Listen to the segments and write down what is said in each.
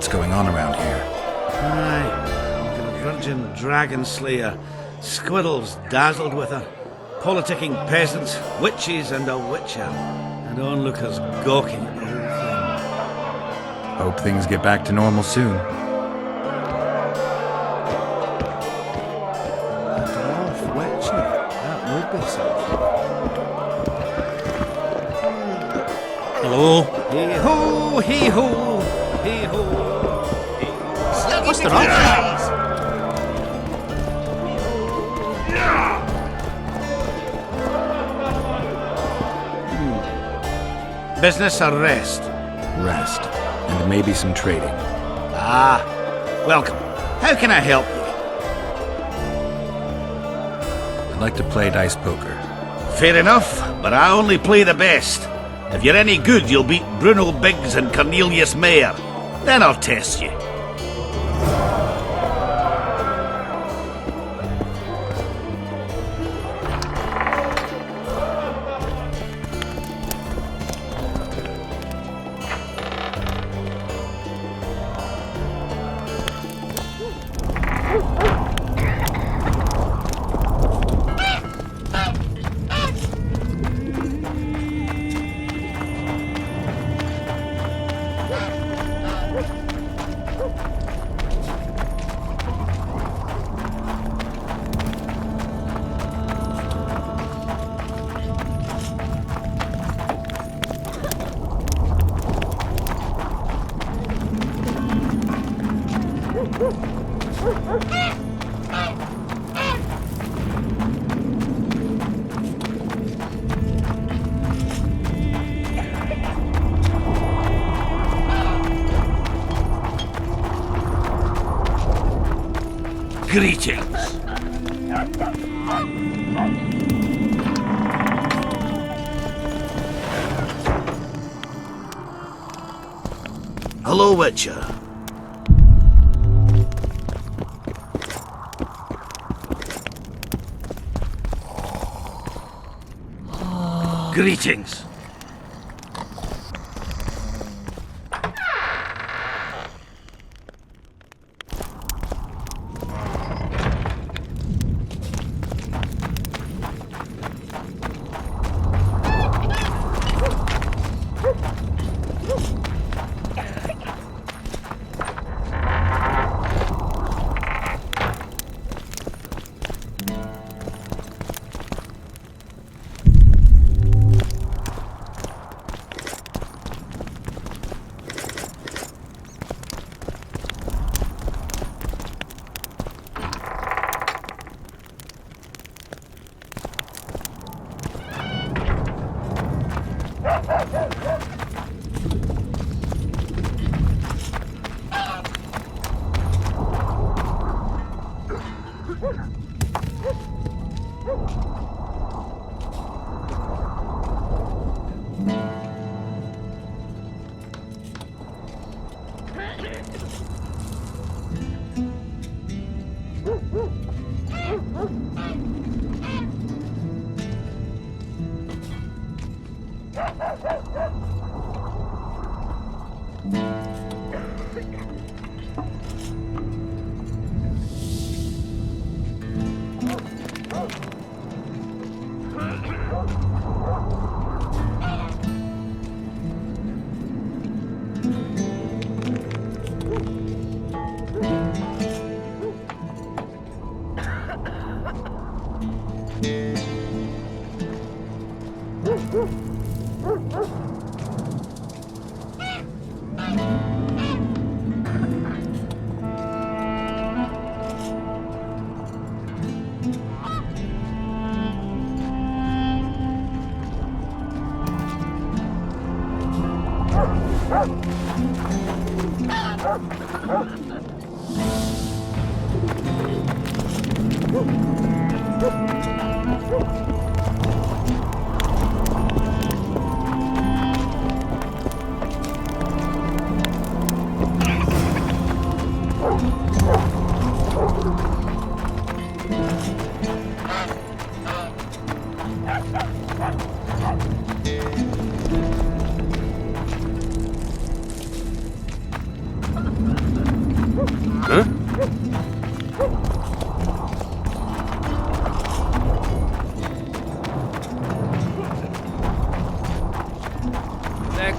what's going on around here. Aye, a virgin dragon slayer, squirrels dazzled with her, politicking peasants, witches and a witcher, and onlookers gawking at the whole thing. Hope things get back to normal soon. A dwarf witcher, that would be something. Hello? Hee-ho, hee-ho, hee-ho. What's the matter? Business or rest? Rest. And maybe some trading. Ah, welcome. How can I help you? I'd like to play dice poker. Fair enough, but I only play the best. If you're any good, you'll beat Bruno Biggs and Cornelius Mayer. Then I'll test you. Greetings. Hello, Witcher. Greetings.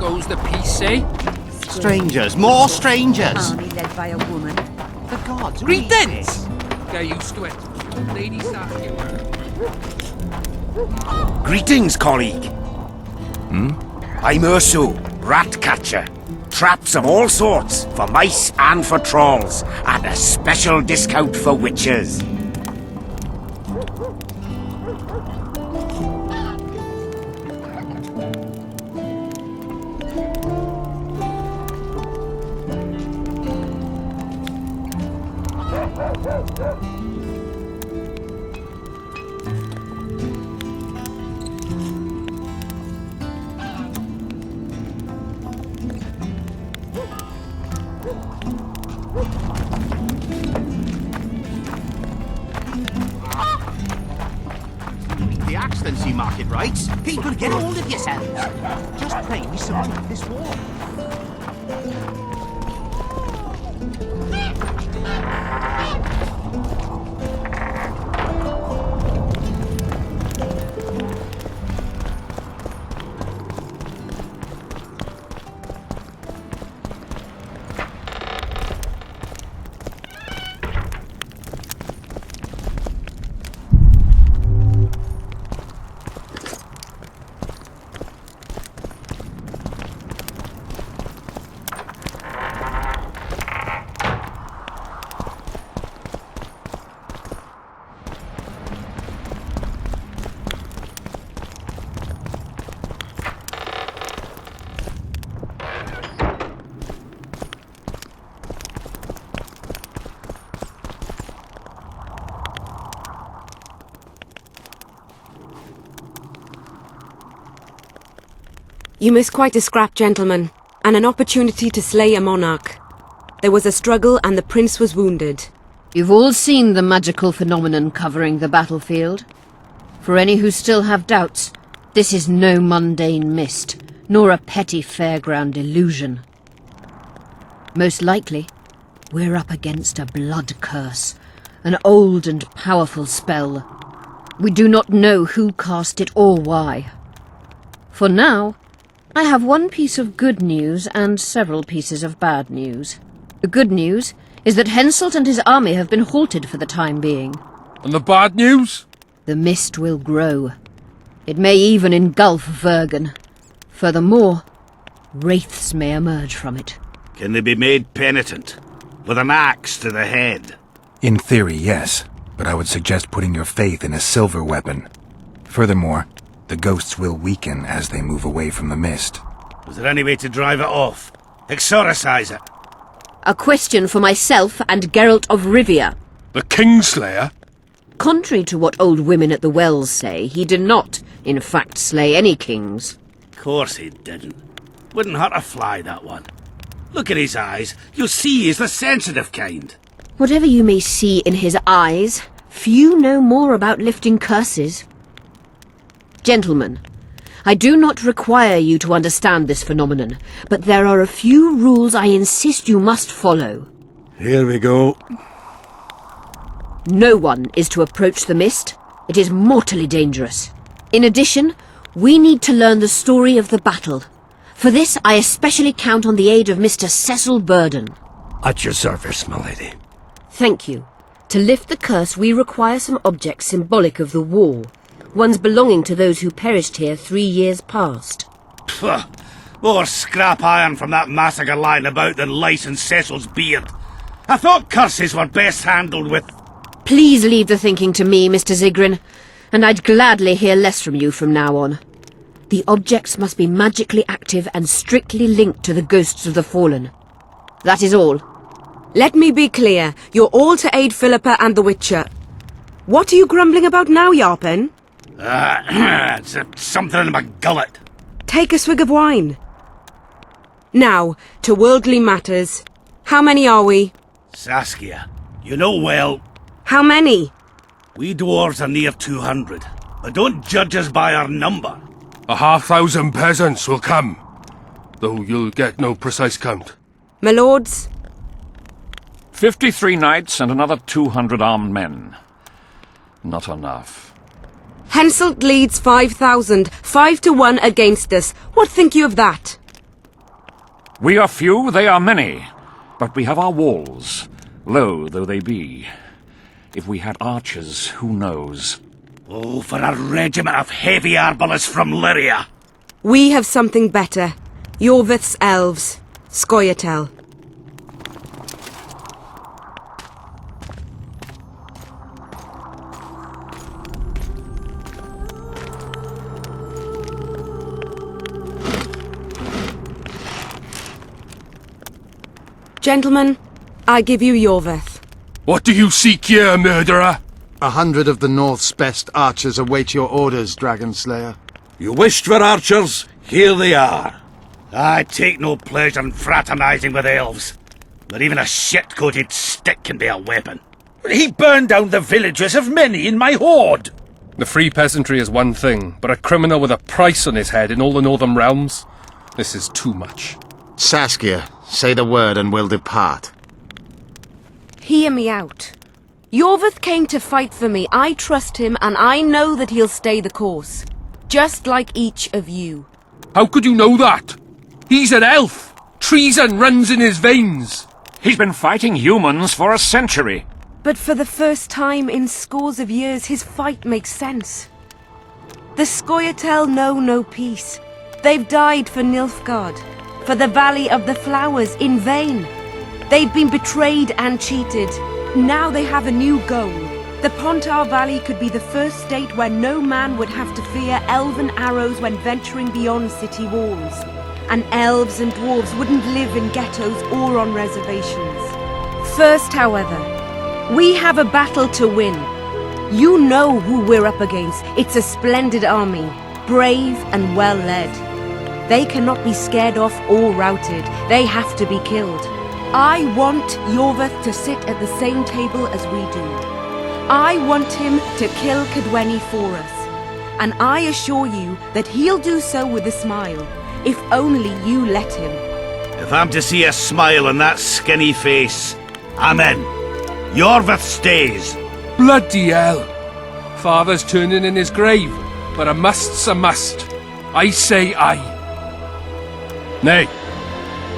goes the peace, eh? Strangers, more strangers! Army led by a woman. The gods. Greetings! Get used to it. Lady Saskia. Greetings, colleague. I'm Ursu, rat catcher. Traps of all sorts, for mice and for trolls, and a special discount for witches. The Excellency market rights. People, get hold of yourselves. Just pray we survive this war. You miss quite a scrap, gentlemen, and an opportunity to slay a monarch. There was a struggle and the prince was wounded. You've all seen the magical phenomenon covering the battlefield. For any who still have doubts, this is no mundane mist, nor a petty fairground illusion. Most likely, we're up against a blood curse, an old and powerful spell. We do not know who cast it or why. For now, I have one piece of good news and several pieces of bad news. The good news is that Henselt and his army have been halted for the time being. And the bad news? The mist will grow. It may even engulf Vergen. Furthermore, wraiths may emerge from it. Can they be made penitent? With an axe to the head? In theory, yes, but I would suggest putting your faith in a silver weapon. Furthermore, the ghosts will weaken as they move away from the mist. Was there any way to drive it off? Exorcise it? A question for myself and Geralt of Rivia. The Kingslayer? Contrary to what old women at the wells say, he did not, in fact, slay any kings. Course he didn't. Wouldn't hurt a fly, that one. Look at his eyes. You'll see he's the sensitive kind. Whatever you may see in his eyes, few know more about lifting curses. Gentlemen, I do not require you to understand this phenomenon, but there are a few rules I insist you must follow. Here we go. No one is to approach the mist. It is mortally dangerous. In addition, we need to learn the story of the battle. For this, I especially count on the aid of Mr. Cecil Burden. At your service, my lady. Thank you. To lift the curse, we require some objects symbolic of the war. Ones belonging to those who perished here 3 years past. Pfft, more scrap iron from that massacre lying about than lice in Cecil's beard. I thought curses were best handled with... Please leave the thinking to me, Mr. Zigrin, and I'd gladly hear less from you from now on. The objects must be magically active and strictly linked to the ghosts of the fallen. That is all. Let me be clear, you're all to aid Philippa and the Witcher. What are you grumbling about now, Yarpen? It's something in my gullet. Take a swig of wine. Now, to worldly matters. How many are we? Saskia, you know well, How many? we dwarves are near 200, but don't judge us by our number. 1,000 peasants will come, though you'll get no precise count. My lords? 53 knights and another 200 armed men. Not enough. Henselt leads 5,000, 5 to 1 against us. What think you of that? We are few, they are many. But we have our walls, low though they be. If we had archers, who knows? Oh, for a regiment of heavy arbalists from Lyria! We have something better. Iorveth's elves. Scoia'tael. Gentlemen, I give you Iorveth. What do you seek here, murderer? 100 of the North's best archers await your orders, Dragon Slayer. You wished for archers? Here they are. I take no pleasure in fraternizing with elves. But even a shit-coated stick can be a weapon. He burned down the villages of many in my horde. The free peasantry is one thing, but a criminal with a price on his head in all the Northern realms? This is too much. Saskia, say the word and we'll depart. Hear me out. Iorveth came to fight for me. I trust him, and I know that he'll stay the course. Just like each of you. How could you know that? He's an elf! Treason runs in his veins! He's been fighting humans for a century. But for the first time in scores of years, his fight makes sense. The Scoia'tael know no peace. They've died for Nilfgaard, for the Valley of the Flowers, in vain. They've been betrayed and cheated. Now they have a new goal. The Pontar Valley could be the first state where no man would have to fear elven arrows when venturing beyond city walls. And elves and dwarves wouldn't live in ghettos or on reservations. First, however, we have a battle to win. You know who we're up against. It's a splendid army, brave and well led. They cannot be scared off or routed. They have to be killed. I want Iorveth to sit at the same table as we do. I want him to kill Cadweni for us. And I assure you that he'll do so with a smile, if only you let him. If I'm to see a smile on that skinny face, I'm in. Iorveth stays. Bloody hell! Father's turning in his grave, but a must's a must. I say aye. Nay,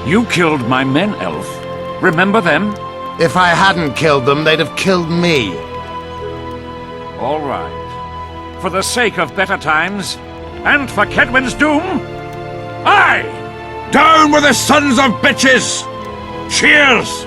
you killed my men, elf. Remember them? If I hadn't killed them, they'd have killed me. All right. For the sake of better times, and for Kedwin's doom, aye! Down with the sons of bitches! Cheers!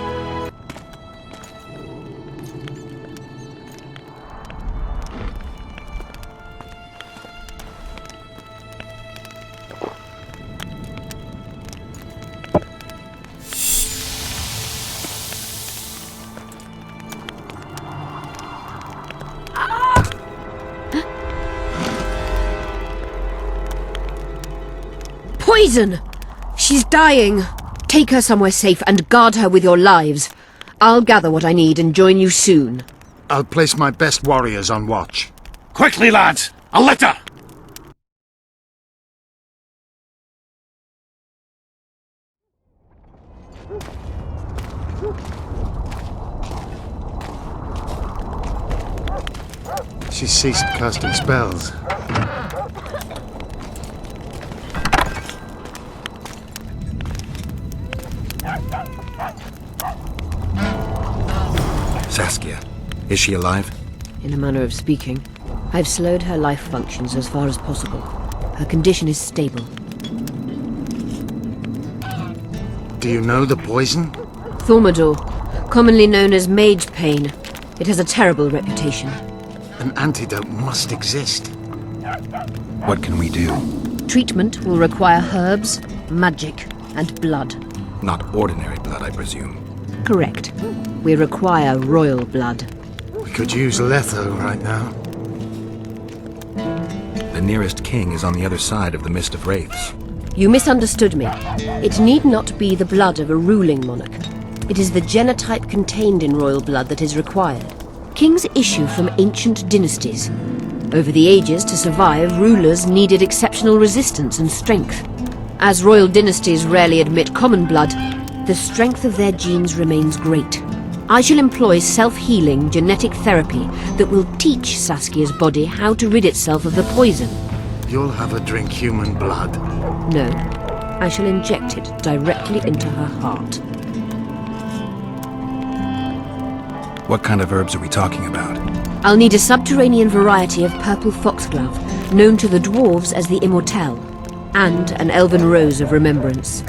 Poison! She's dying. Take her somewhere safe and guard her with your lives. I'll gather what I need and join you soon. I'll place my best warriors on watch. Quickly, lads! A litter! She's ceased casting spells. Saskia, is she alive? In a manner of speaking, I've slowed her life functions as far as possible. Her condition is stable. Do you know the poison? Thaumadour, commonly known as mage pain. It has a terrible reputation. An antidote must exist. What can we do? Treatment will require herbs, magic, and blood. Not ordinary blood, I presume. Correct. We require royal blood. We could use Letho right now. The nearest king is on the other side of the Mist of Wraiths. You misunderstood me. It need not be the blood of a ruling monarch. It is the genotype contained in royal blood that is required. Kings issue from ancient dynasties. Over the ages, to survive, rulers needed exceptional resistance and strength. As royal dynasties rarely admit common blood, the strength of their genes remains great. I shall employ self-healing genetic therapy that will teach Saskia's body how to rid itself of the poison. You'll have her drink human blood. No. I shall inject it directly into her heart. What kind of herbs are we talking about? I'll need a subterranean variety of purple foxglove, known to the dwarves as the Immortelle, and an elven rose of remembrance.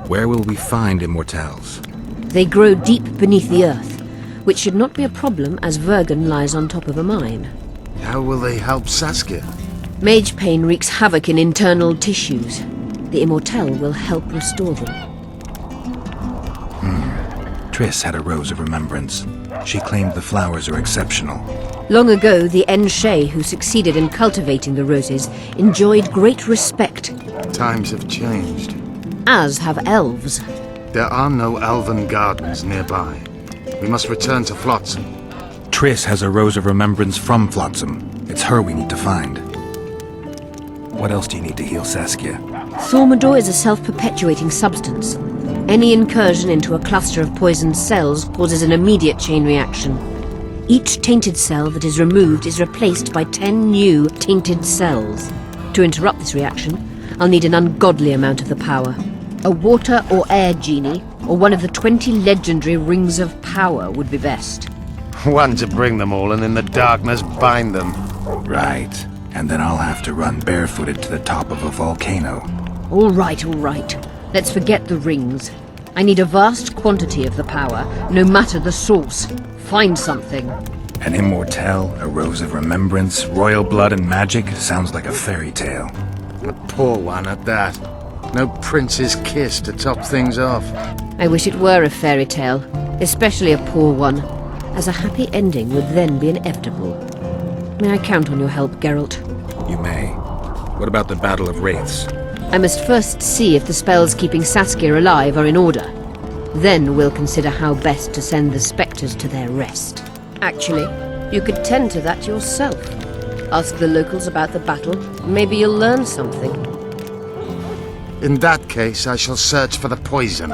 Where will we find Immortelles? They grow deep beneath the earth, which should not be a problem as Vergen lies on top of a mine. How will they help Saskia? Mage pain wreaks havoc in internal tissues. The Immortelle will help restore them. Triss had a rose of remembrance. She claimed the flowers are exceptional. Long ago, the Enshe who succeeded in cultivating the roses enjoyed great respect, Times have changed. as have elves. There are no elven gardens nearby. We must return to Flotsam. Triss has a rose of remembrance from Flotsam. It's her we need to find. What else do you need to heal Saskia? Thaumadour is a self-perpetuating substance. Any incursion into a cluster of poisoned cells causes an immediate chain reaction. Each tainted cell that is removed is replaced by 10 new tainted cells. To interrupt this reaction, I'll need an ungodly amount of the power. A water or air genie, or one of the 20 legendary rings of power would be best. One to bring them all and in the darkness bind them. Right. And then I'll have to run barefooted to the top of a volcano. All right, all right. Let's forget the rings. I need a vast quantity of the power, no matter the source. Find something. An Immortelle, a rose of remembrance, royal blood and magic sounds like a fairy tale. A poor one at that. No prince's kiss to top things off. I wish it were a fairy tale, especially a poor one, as a happy ending would then be inevitable. May I count on your help, Geralt? You may. What about the Battle of Wraiths? I must first see if the spells keeping Saskia alive are in order. Then we'll consider how best to send the spectres to their rest. Actually, you could tend to that yourself. Ask the locals about the battle. Maybe you'll learn something. In that case, I shall search for the poison.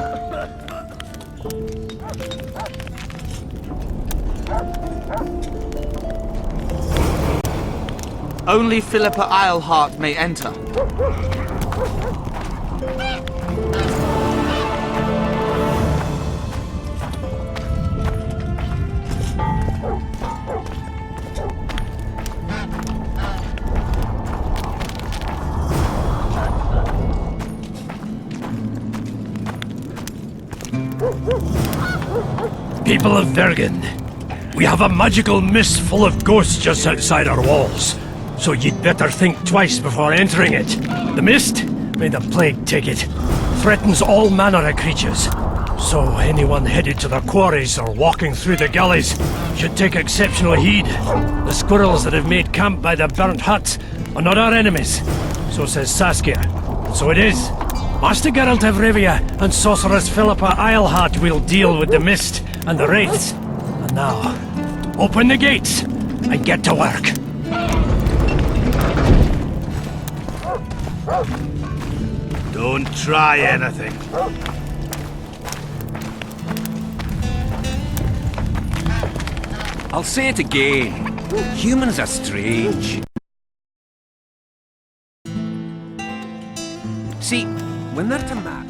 Only Philippa Eilhart may enter. People of Vergen, we have a magical mist full of ghosts just outside our walls, so you'd better think twice before entering it. The mist, may the plague take it, threatens all manner of creatures, so anyone headed to the quarries or walking through the gullies should take exceptional heed. The squirrels that have made camp by the burnt huts are not our enemies, so says Saskia, and so it is. Master Geralt of Rivia and Sorceress Philippa Eilhart will deal with the mist and the wraiths. And now, open the gates and get to work. Don't try anything. I'll say it again. Humans are strange. See, when they're to mad.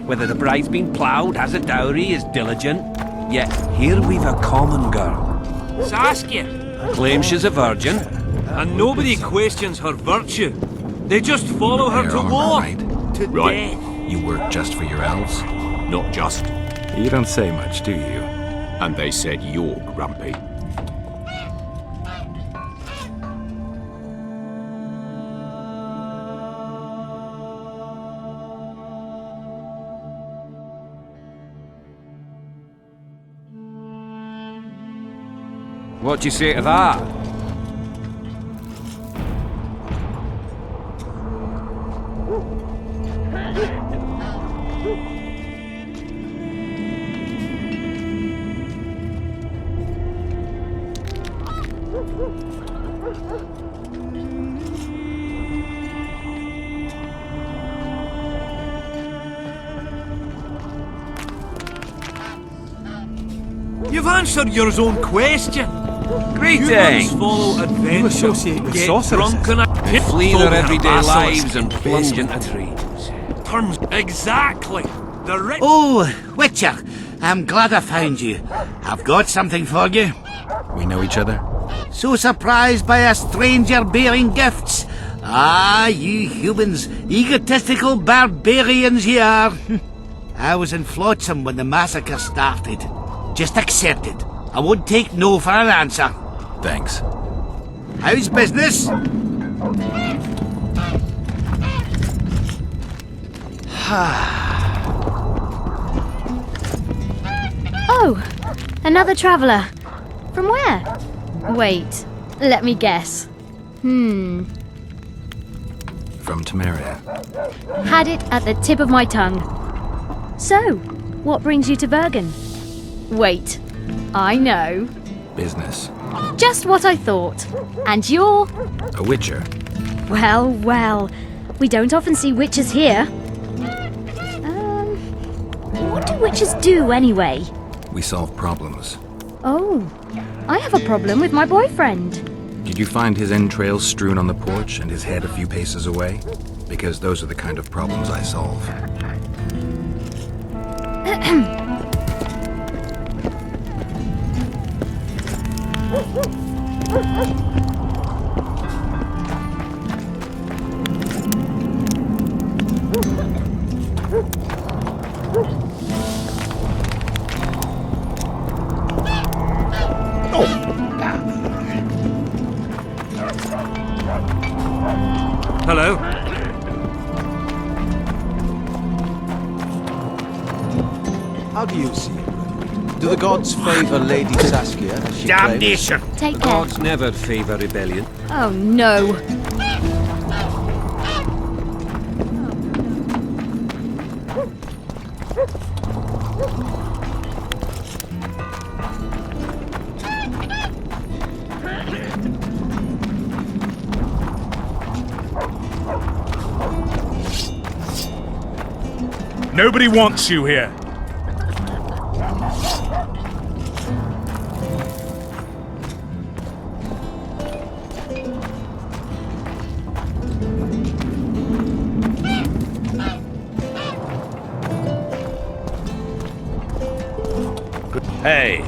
Whether the bride's been ploughed, has a dowry, is diligent, yet here we've a common girl. Saskia! Claims she's a virgin. And nobody questions her virtue. They just follow her Fair to armor, war. right? To death. You work just for your elves? Not just. You don't say much, do you? And they said you're grumpy. What do you say to that? You've answered your own question. Greetings! Follow adventure, associate with sorcerers. They Flee their everyday lives and plunge into trades. Turns exactly. The rich. Oh, Witcher, I'm glad I found you. I've got something for you. We know each other? So surprised by a stranger bearing gifts? Ah, you humans, egotistical barbarians you are. I was in Flotsam when the massacre started. Just accept it. I won't take no for an answer. Thanks. How's business? Oh, another traveller. From where? Wait, let me guess. From Temeria. Had it at the tip of my tongue. So, what brings you to Bergen? Wait, I know. Business. Just what I thought. And you're... A witcher. Well, well. We don't often see witches here. What do witches do anyway? We solve problems. Oh, I have a problem with my boyfriend. Did you find his entrails strewn on the porch and his head a few paces away? Because those are the kind of problems I solve. Hello. How do you see it? Do the gods favour Lady Saskia as she claims? Damnation! Take care. Gods never favour rebellion. Oh no. Nobody wants you here. Hey!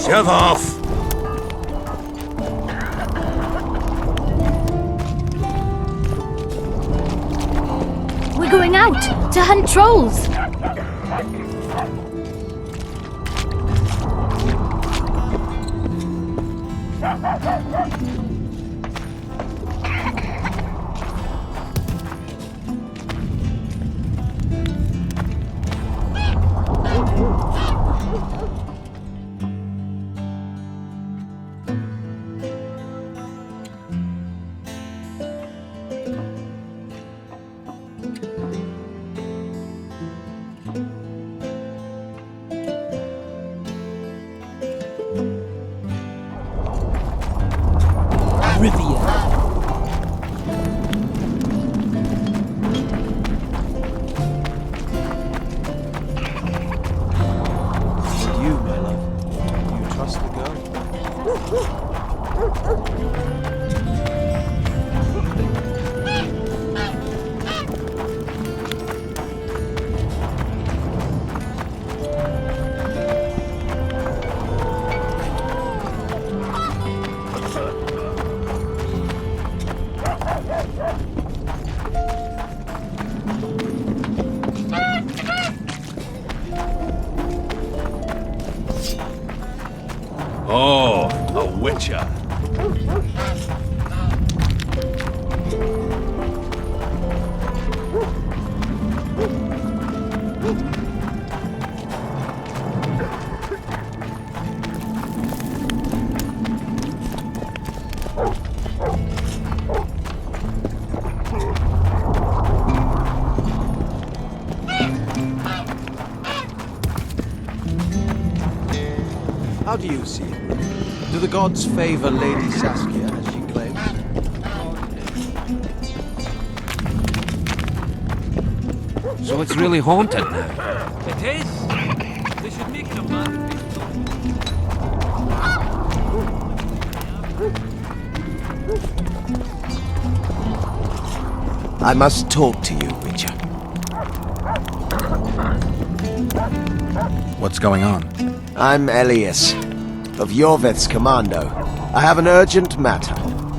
Shove off! We're going out to hunt trolls. How do you see it? Do the gods favor Lady Saskia as she claims? So it's really haunted now. It is. They should make the man. I must talk to you, Witcher. What's going on? I'm Elias, of Iorveth's commando. I have an urgent matter.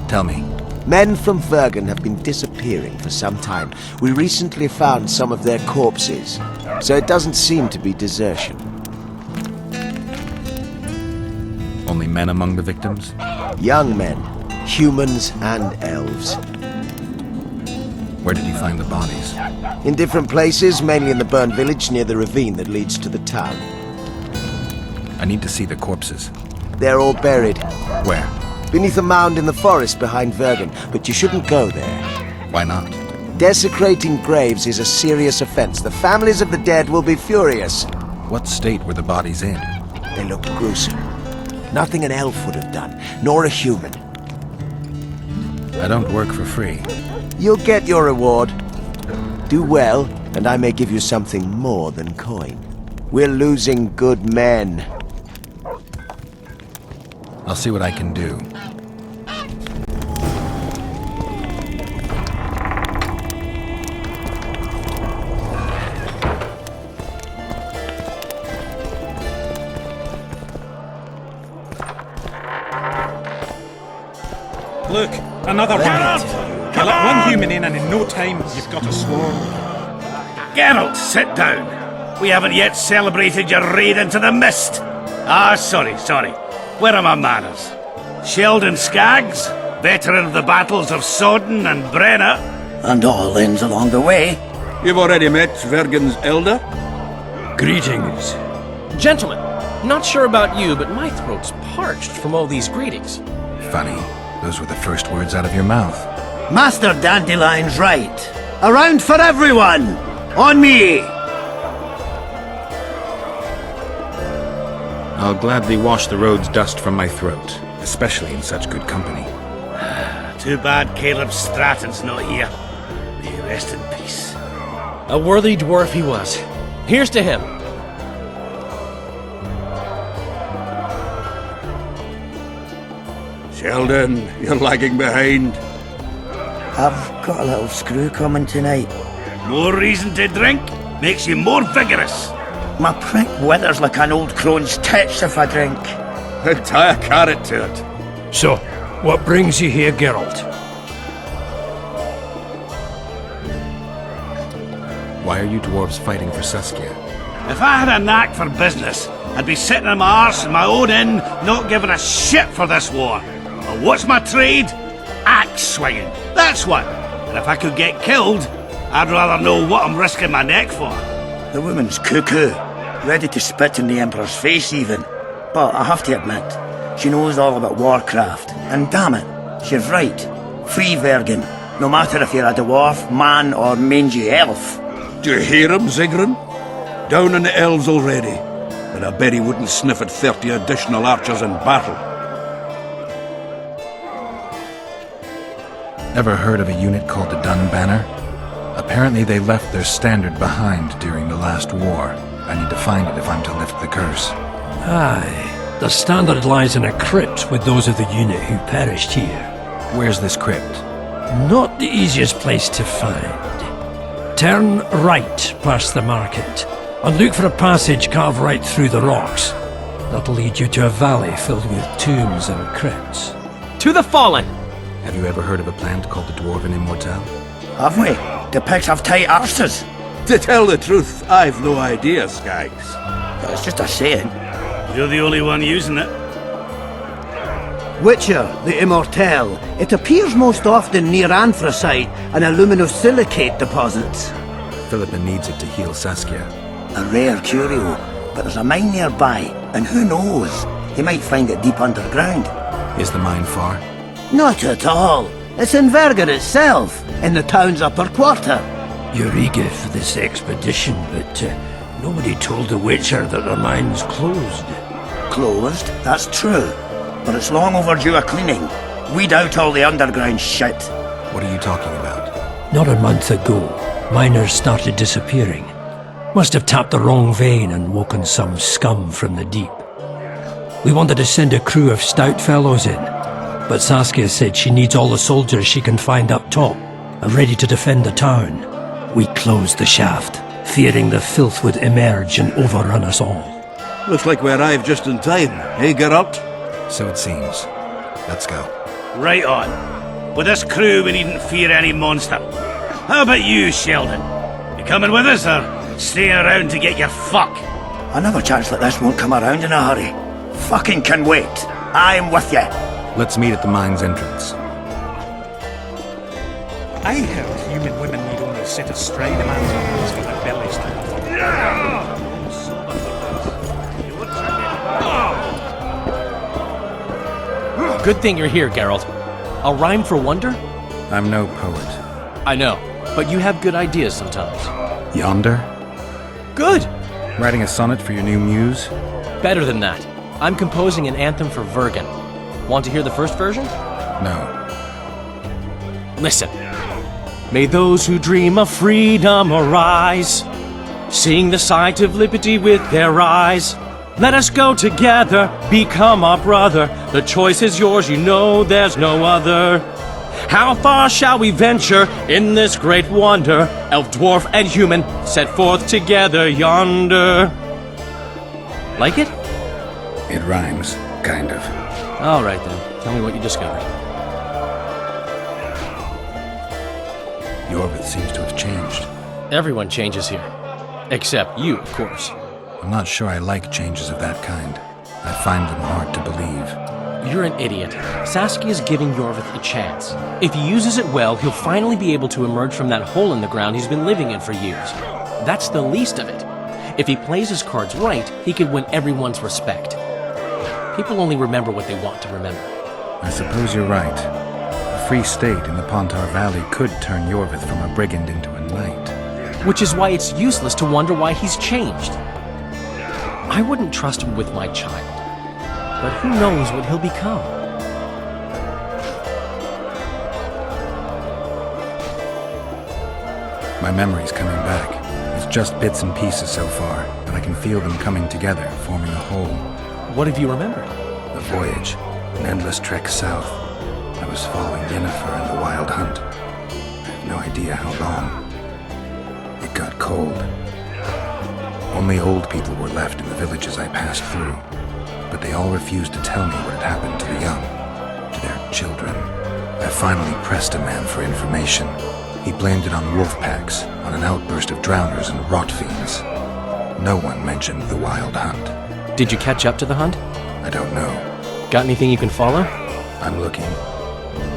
Tell me. Men from Vergen have been disappearing for some time. We recently found some of their corpses, so it doesn't seem to be desertion. Only men among the victims? Young men, humans and elves. Where did you find the bodies? In different places, mainly in the burned village near the ravine that leads to the town. I need to see the corpses. They're all buried. Where? Beneath a mound in the forest behind Vergen, but you shouldn't go there. Why not? Desecrating graves is a serious offense. The families of the dead will be furious. What state were the bodies in? They looked gruesome. Nothing an elf would have done, nor a human. I don't work for free. You'll get your reward. Do well, and I may give you something more than coin. We're losing good men. I'll see what I can do. Look, another one. You let one human in and in no time you've got a swarm. Geralt, sit down. We haven't yet celebrated your raid into the mist. Ah, sorry. Where are my manners? Sheldon Skaggs, veteran of the battles of Sodden and Brenna. And all inns along the way. You've already met Vergen's elder? Greetings. Gentlemen, not sure about you, but my throat's parched from all these greetings. Funny. Those were the first words out of your mouth. Master Dandelion's right. Around for everyone! On me! I'll gladly wash the road's dust from my throat, especially in such good company. Too bad Caleb Stratton's not here. May he rest in peace. A worthy dwarf he was. Here's to him. Sheldon, you're lagging behind. I've got a little screw coming tonight. More reason to drink makes you more vigorous. My prick withers like an old crone's tits if I drink. And tie a carrot to it. So, what brings you here, Geralt? Why are you dwarves fighting for Saskia? If I had a knack for business, I'd be sitting on my arse in my own inn, not giving a shit for this war. But what's my trade? Axe swinging. That's what. And if I could get killed, I'd rather know what I'm risking my neck for. The woman's cuckoo. Ready to spit in the Emperor's face even. But I have to admit, she knows all about warcraft. And damn it, she's right. Free Vergen. No matter if you're a dwarf, man or mangy elf. Do you hear him, Zigrin? Down in the elves already. But I bet he wouldn't sniff at 30 additional archers in battle. Ever heard of a unit called the Dunbanner? Apparently they left their standard behind during the last war. I need to find it if I'm to lift the curse. Aye. The standard lies in a crypt with those of the unit who perished here. Where's this crypt? Not the easiest place to find. Turn right past the market, and look for a passage carved right through the rocks. That'll lead you to a valley filled with tombs and crypts. To the fallen! Have you ever heard of a plant called the Dwarven Immortelle? Have we? The pigs have tight arses. To tell the truth, I've no idea, Skaggs. It's just a saying. You're the only one using it. Witcher, the Immortelle. It appears most often near anthracite and aluminosilicate deposits. Philippa needs it to heal Saskia. A rare curio, but there's a mine nearby, and who knows? He might find it deep underground. Is the mine far? Not at all. It's in Vergen itself, in the town's upper quarter. You're eager for this expedition, but nobody told the Witcher that the mine's closed. closed, that's true. But it's long overdue a cleaning. Weed out all the underground shit. What are you talking about? Not a month ago, miners started disappearing. Must have tapped the wrong vein and woken some scum from the deep. We wanted to send a crew of stout fellows in, but Saskia said she needs all the soldiers she can find up top and ready to defend the town. We closed the shaft, fearing the filth would emerge and overrun us all. Looks like we arrived just in time, eh, Geralt? So it seems. Let's go. Right on. With this crew, we needn't fear any monster. How about you, Sheldon? You coming with us, or staying around to get your fuck? Another chance like this won't come around in a hurry. Fucking can wait. I'm with you. Let's meet at the mine's entrance. I heard human women need only sit astride a man's arms for their bellies to Good thing you're here, Geralt. A rhyme for wonder? I'm no poet. I know, but you have good ideas sometimes. Yonder? Good! Writing a sonnet for your new muse? Better than that. I'm composing an anthem for Vergen. Want to hear the first version? No. Listen. May those who dream of freedom arise, seeing the sight of liberty with their eyes. Let us go together, become our brother. The choice is yours, you know there's no other. How far shall we venture in this great wonder? Elf, dwarf, and human set forth together yonder. Like it? It rhymes, kind of. All right then, tell me what you discovered. Iorveth seems to have changed. Everyone changes here. Except you, of course. I'm not sure I like changes of that kind. I find them hard to believe. You're an idiot. Saskia's giving Iorveth a chance. If he uses it well, he'll finally be able to emerge from that hole in the ground he's been living in for years. That's the least of it. If he plays his cards right, he could win everyone's respect. People only remember what they want to remember. I suppose you're right. A free state in the Pontar Valley could turn Iorveth from a brigand into a knight. Which is why it's useless to wonder why he's changed. I wouldn't trust him with my child. But who knows what he'll become? My memory's coming back. It's just bits and pieces so far, but I can feel them coming together, forming a whole. What have you remembered? The voyage, an endless trek south. I was following Yennefer and the Wild Hunt. I have no idea how long. It got cold. Only old people were left in the villages I passed through, but they all refused to tell me what had happened to the young, to their children. I finally pressed a man for information. He blamed it on wolf packs, on an outburst of drowners and rot fiends. No one mentioned the Wild Hunt. Did you catch up to the hunt? I don't know. Got anything you can follow? I'm looking.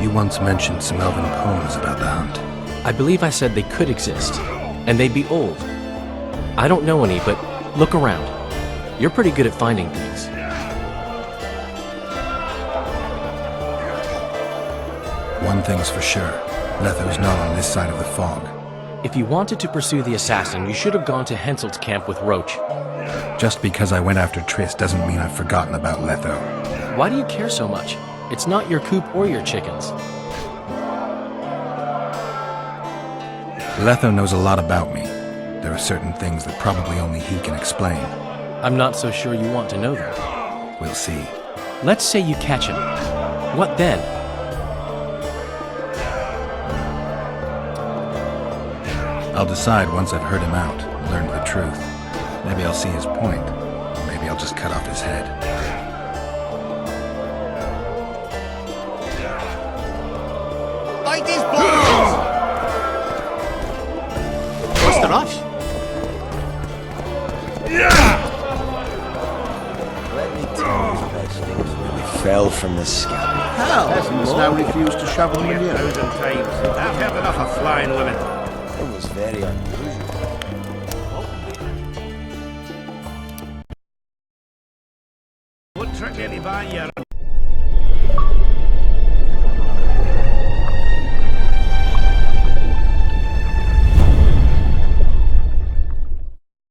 You once mentioned some elven poems about the hunt. I believe I said they could exist, and they'd be old. I don't know any, but look around. You're pretty good at finding things. One thing's for sure. Letho's not on this side of the fog. If you wanted to pursue the assassin, you should have gone to Henselt's camp with Roach. Just because I went after Triss doesn't mean I've forgotten about Letho. Why do you care so much? It's not your coop or your chickens. Letho knows a lot about me. There are certain things that probably only he can explain. I'm not so sure you want to know them. We'll see. Let's say you catch him. What then? I'll decide once I've heard him out, learned the truth. Maybe I'll see his point, or maybe I'll just cut off his head. Light these balls! What's the rush? Let me tell you the best things really fell from the sky. Hell, peasants now refuse to shovel them in. 1,000 times. I've had enough of flying women. It was very unusual. Won't trick any by you.